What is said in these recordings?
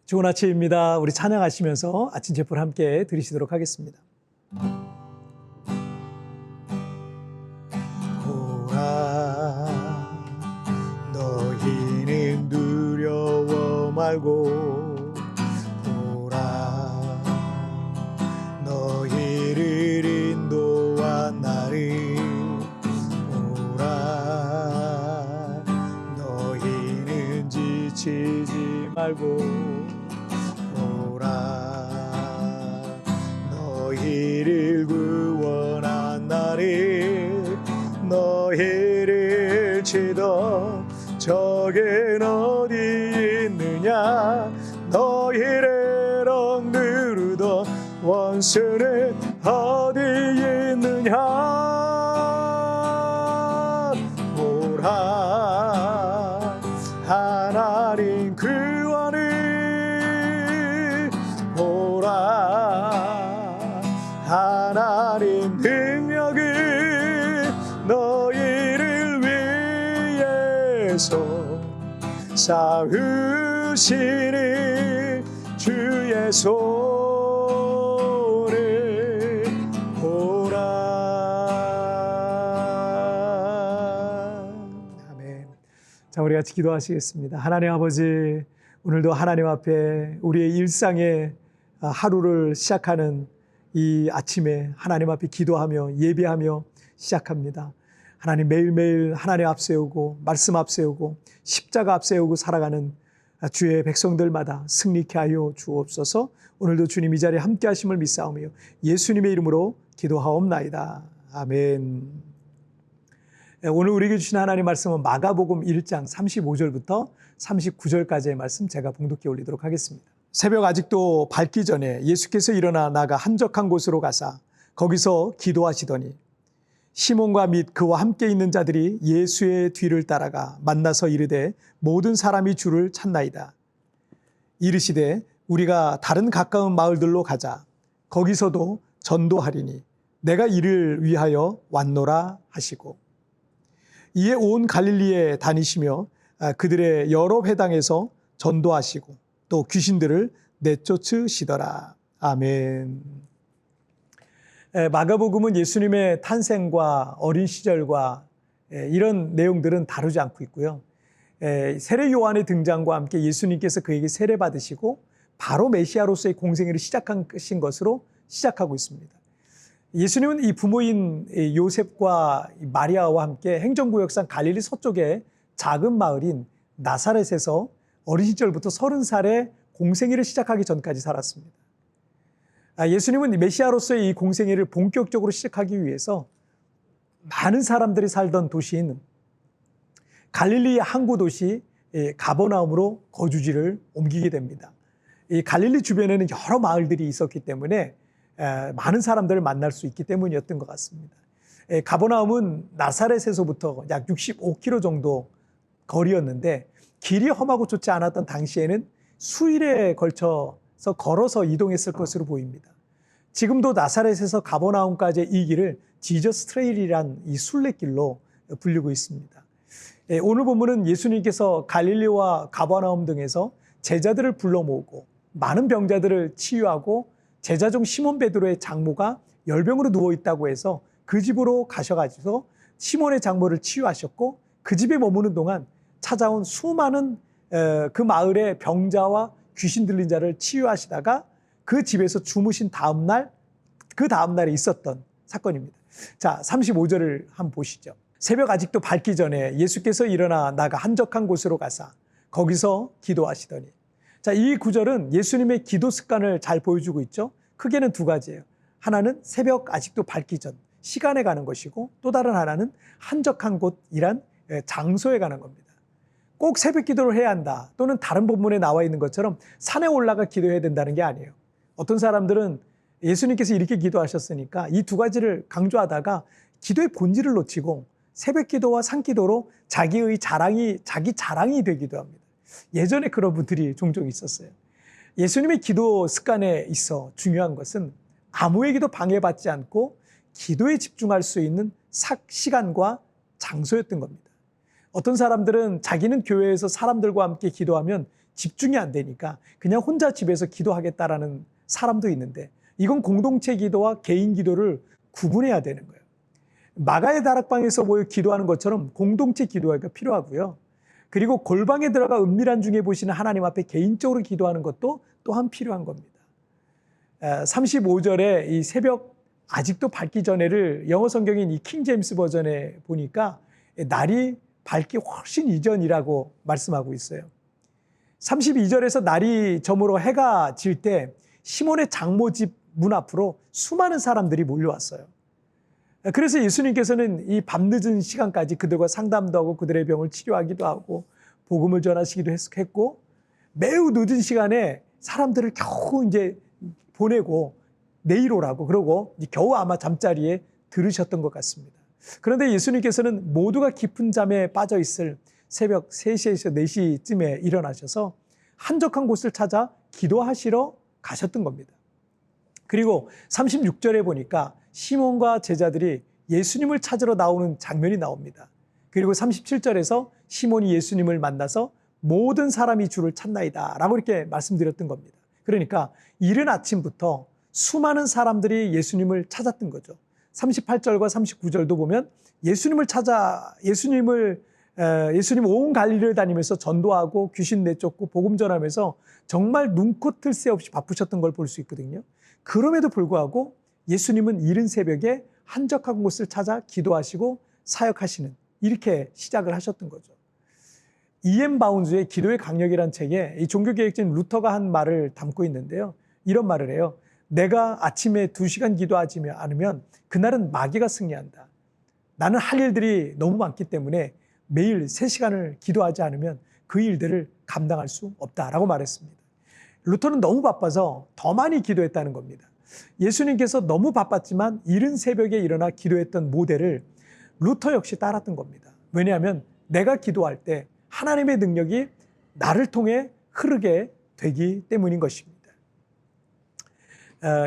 좋은 아침입니다. 우리 찬양하시면서 아침 제포를 함께 드리시도록 하겠습니다. 보라, 너희는 두려워 말고 보라, 너희를 인도한 나를 보라, 너희는 지치지 말고 너희를 구원한 나를, 너희를 치던 적은 어디 있느냐, 너희를 억누르던 원수는 어디 있느냐. 보라, 하나님 구원을 보라, 하나님 능력을 너희를 위해서 쌓으시는 주의 손을 보라. 아멘. 자, 우리 같이 기도하시겠습니다. 하나님 아버지, 오늘도 하나님 앞에 우리의 일상의 하루를 시작하는 이 아침에 하나님 앞에 기도하며 예배하며 시작합니다. 하나님, 매일매일 하나님 앞세우고 말씀 앞세우고 십자가 앞세우고 살아가는 주의 백성들마다 승리케 하여 주옵소서. 오늘도 주님 이 자리에 함께 하심을 믿사오며 예수님의 이름으로 기도하옵나이다. 아멘. 오늘 우리에게 주신 하나님 말씀은 마가복음 1장 35절부터 39절까지의 말씀 제가 봉독해 올리도록 하겠습니다. 새벽 아직도 밝기 전에 예수께서 일어나 나가 한적한 곳으로 가사 거기서 기도하시더니 시몬과 및 그와 함께 있는 자들이 예수의 뒤를 따라가 만나서 이르되 모든 사람이 주를 찾나이다. 이르시되 우리가 다른 가까운 마을들로 가자. 거기서도 전도하리니 내가 이를 위하여 왔노라 하시고, 이에 온 갈릴리에 다니시며 그들의 여러 회당에서 전도하시고 또 귀신들을 내쫓으시더라. 아멘. 마가복음은 예수님의 탄생과 어린 시절과 이런 내용들은 다루지 않고 있고요. 세례 요한의 등장과 함께 예수님께서 그에게 세례 받으시고 바로 메시아로서의 공생애를 시작하신 것으로 시작하고 있습니다. 예수님은 이 부모인 요셉과 마리아와 함께 행정구역상 갈릴리 서쪽의 작은 마을인 나사렛에서 어린 시절부터 30살에 공생애를 시작하기 전까지 살았습니다. 예수님은 메시아로서의 이 공생애를 본격적으로 시작하기 위해서 많은 사람들이 살던 도시인 갈릴리의 항구 도시 가버나움으로 거주지를 옮기게 됩니다. 이 갈릴리 주변에는 여러 마을들이 있었기 때문에 많은 사람들을 만날 수 있기 때문이었던 것 같습니다. 가버나움은 나사렛에서부터 약 65km 정도 거리였는데 길이 험하고 좋지 않았던 당시에는 수일에 걸쳐서 걸어서 이동했을 것으로 보입니다. 지금도 나사렛에서 가버나움까지의 이 길을 지저스 트레일이란 이 순례길로 불리고 있습니다. 오늘 본문은 예수님께서 갈릴리와 가버나움 등에서 제자들을 불러 모으고 많은 병자들을 치유하고 제자 중 시몬 베드로의 장모가 열병으로 누워 있다고 해서 그 집으로 가셔가지고 시몬의 장모를 치유하셨고, 그 집에 머무는 동안 찾아온 수많은 그 마을의 병자와 귀신 들린 자를 치유하시다가 그 집에서 주무신 다음날, 그 다음날에 있었던 사건입니다. 자, 35절을 한번 보시죠. 새벽 아직도 밝기 전에 예수께서 일어나 나가 한적한 곳으로 가사 거기서 기도하시더니. 자, 이 구절은 예수님의 기도 습관을 잘 보여주고 있죠. 크게는 두 가지예요. 하나는 새벽 아직도 밝기 전, 시간에 가는 것이고, 또 다른 하나는 한적한 곳이란 장소에 가는 겁니다. 꼭 새벽 기도를 해야 한다, 또는 다른 본문에 나와 있는 것처럼 산에 올라가 기도해야 된다는 게 아니에요. 어떤 사람들은 예수님께서 이렇게 기도하셨으니까 이 두 가지를 강조하다가 기도의 본질을 놓치고 새벽 기도와 산 기도로 자기 자랑이 되기도 합니다. 예전에 그런 분들이 종종 있었어요. 예수님의 기도 습관에 있어 중요한 것은 아무에게도 방해받지 않고 기도에 집중할 수 있는 시간과 장소였던 겁니다. 어떤 사람들은 자기는 교회에서 사람들과 함께 기도하면 집중이 안 되니까 그냥 혼자 집에서 기도하겠다라는 사람도 있는데, 이건 공동체 기도와 개인 기도를 구분해야 되는 거예요. 마가의 다락방에서 모여 기도하는 것처럼 공동체 기도가 필요하고요. 그리고 골방에 들어가 은밀한 중에 보시는 하나님 앞에 개인적으로 기도하는 것도 또한 필요한 겁니다. 35절에 이 새벽 아직도 밝기 전에를 영어 성경인 이 킹 제임스 버전에 보니까 날이 밝기 훨씬 이전이라고 말씀하고 있어요. 32절에서 날이 저물어 해가 질 때 시몬의 장모 집 문 앞으로 수많은 사람들이 몰려왔어요. 그래서 예수님께서는 이 밤늦은 시간까지 그들과 상담도 하고 그들의 병을 치료하기도 하고 복음을 전하시기도 했고, 매우 늦은 시간에 사람들을 겨우 이제 보내고 내일 오라고 그러고 겨우 아마 잠자리에 들으셨던 것 같습니다. 그런데 예수님께서는 모두가 깊은 잠에 빠져 있을 새벽 3시에서 4시쯤에 일어나셔서 한적한 곳을 찾아 기도하시러 가셨던 겁니다. 그리고 36절에 보니까 시몬과 제자들이 예수님을 찾으러 나오는 장면이 나옵니다. 그리고 37절에서 시몬이 예수님을 만나서 모든 사람이 주를 찾나이다 라고 이렇게 말씀드렸던 겁니다. 그러니까 이른 아침부터 수많은 사람들이 예수님을 찾았던 거죠. 38절과 39절도 보면 예수님 온 갈릴리를 다니면서 전도하고 귀신 내쫓고 복음 전하면서 정말 눈코 뜰 새 없이 바쁘셨던 걸 볼 수 있거든요. 그럼에도 불구하고 예수님은 이른 새벽에 한적한 곳을 찾아 기도하시고 사역하시는, 이렇게 시작을 하셨던 거죠. E.M. 바운즈의 기도의 강력이라는 책에 이 종교개혁자인 루터가 한 말을 담고 있는데요. 이런 말을 해요. 내가 아침에 2시간 기도하지 않으면 그날은 마귀가 승리한다. 나는 할 일들이 너무 많기 때문에 매일 3시간을 기도하지 않으면 그 일들을 감당할 수 없다라고 말했습니다. 루터는 너무 바빠서 더 많이 기도했다는 겁니다. 예수님께서 너무 바빴지만 이른 새벽에 일어나 기도했던 모델을 루터 역시 따랐던 겁니다. 왜냐하면 내가 기도할 때 하나님의 능력이 나를 통해 흐르게 되기 때문인 것입니다.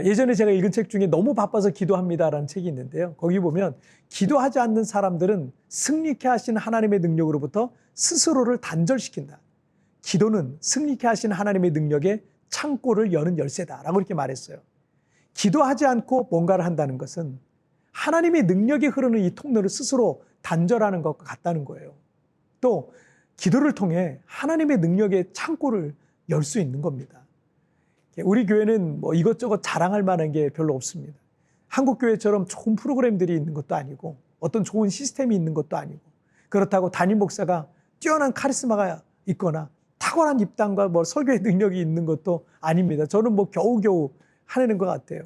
예전에 제가 읽은 책 중에 너무 바빠서 기도합니다라는 책이 있는데요. 거기 보면 기도하지 않는 사람들은 승리케 하신 하나님의 능력으로부터 스스로를 단절시킨다. 기도는 승리케 하신 하나님의 능력의 창고를 여는 열쇠다라고 이렇게 말했어요. 기도하지 않고 뭔가를 한다는 것은 하나님의 능력이 흐르는 이 통로를 스스로 단절하는 것과 같다는 거예요. 또 기도를 통해 하나님의 능력의 창고를 열 수 있는 겁니다. 우리 교회는 뭐 이것저것 자랑할 만한 게 별로 없습니다. 한국 교회처럼 좋은 프로그램들이 있는 것도 아니고 어떤 좋은 시스템이 있는 것도 아니고, 그렇다고 담임 목사가 뛰어난 카리스마가 있거나 탁월한 입담과 뭐 설교의 능력이 있는 것도 아닙니다. 저는 뭐 겨우겨우 하는 것 같아요.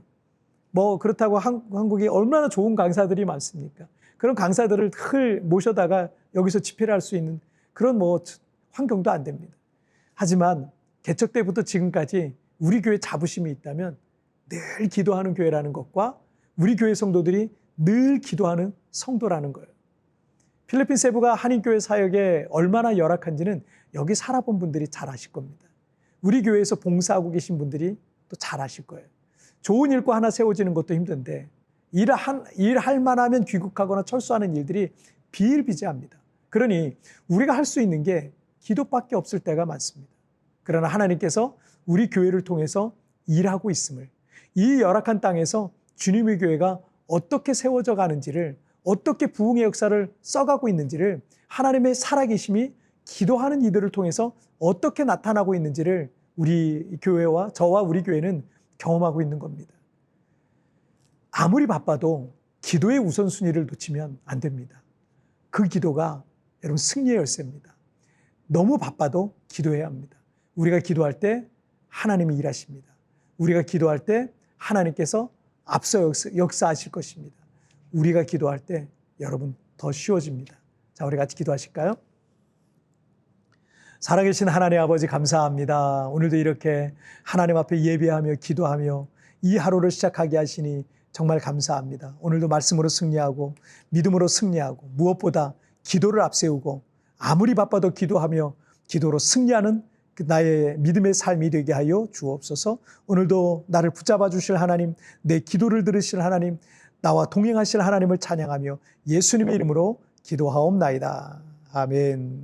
뭐 그렇다고 한국에 얼마나 좋은 강사들이 많습니까? 그런 강사들을 모셔다가 여기서 집회를 할 수 있는 그런 뭐 환경도 안 됩니다. 하지만 개척 때부터 지금까지 우리 교회 자부심이 있다면 늘 기도하는 교회라는 것과 우리 교회 성도들이 늘 기도하는 성도라는 거예요. 필리핀 세부가 한인교회 사역에 얼마나 열악한지는 여기 살아본 분들이 잘 아실 겁니다. 우리 교회에서 봉사하고 계신 분들이 또 잘 아실 거예요. 좋은 일과 하나 세워지는 것도 힘든데 일할 만하면 귀국하거나 철수하는 일들이 비일비재합니다. 그러니 우리가 할 수 있는 게 기도밖에 없을 때가 많습니다. 그러나 하나님께서 우리 교회를 통해서 일하고 있음을, 이 열악한 땅에서 주님의 교회가 어떻게 세워져 가는지를, 어떻게 부흥의 역사를 써가고 있는지를, 하나님의 살아계심이 기도하는 이들을 통해서 어떻게 나타나고 있는지를 우리 교회와 저와 우리 교회는 경험하고 있는 겁니다. 아무리 바빠도 기도의 우선순위를 놓치면 안 됩니다. 그 기도가 여러분 승리의 열쇠입니다. 너무 바빠도 기도해야 합니다. 우리가 기도할 때 하나님이 일하십니다. 우리가 기도할 때 하나님께서 앞서 역사하실 것입니다. 우리가 기도할 때 여러분 더 쉬워집니다. 자, 우리 같이 기도하실까요? 살아계신 하나님 아버지 감사합니다. 오늘도 이렇게 하나님 앞에 예배하며 기도하며 이 하루를 시작하게 하시니 정말 감사합니다. 오늘도 말씀으로 승리하고 믿음으로 승리하고 무엇보다 기도를 앞세우고 아무리 바빠도 기도하며 기도로 승리하는 나의 믿음의 삶이 되게 하여 주옵소서. 오늘도 나를 붙잡아 주실 하나님, 내 기도를 들으실 하나님, 나와 동행하실 하나님을 찬양하며 예수님의 이름으로 기도하옵나이다. 아멘.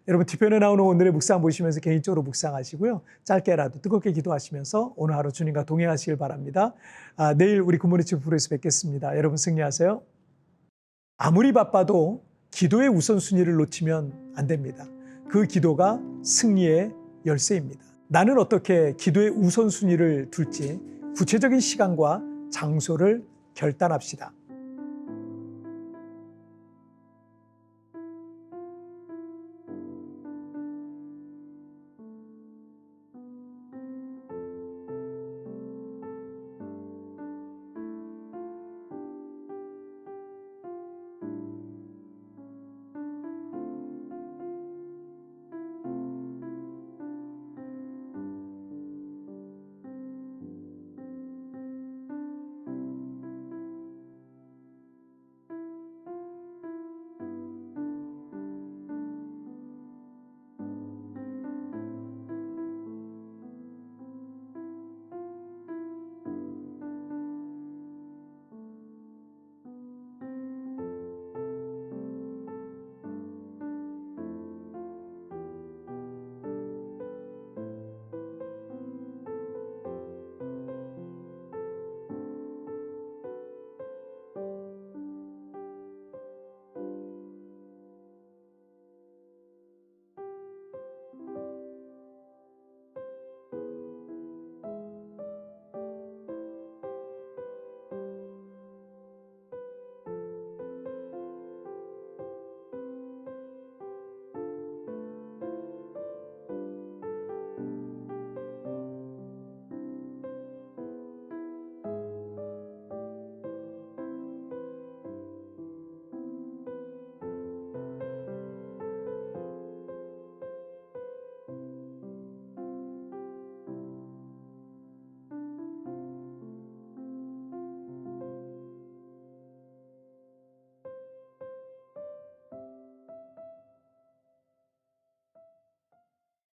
여러분 뒤편에 나오는 오늘의 묵상 보시면서 개인적으로 묵상하시고요. 짧게라도 뜨겁게 기도하시면서 오늘 하루 주님과 동행하시길 바랍니다. 내일 우리 굿모닝 튜브에서 뵙겠습니다. 여러분 승리하세요. 아무리 바빠도 기도의 우선순위를 놓치면 안 됩니다. 그 기도가 승리의 열쇠입니다. 나는 어떻게 기도의 우선순위를 둘지 구체적인 시간과 장소를 결단합시다.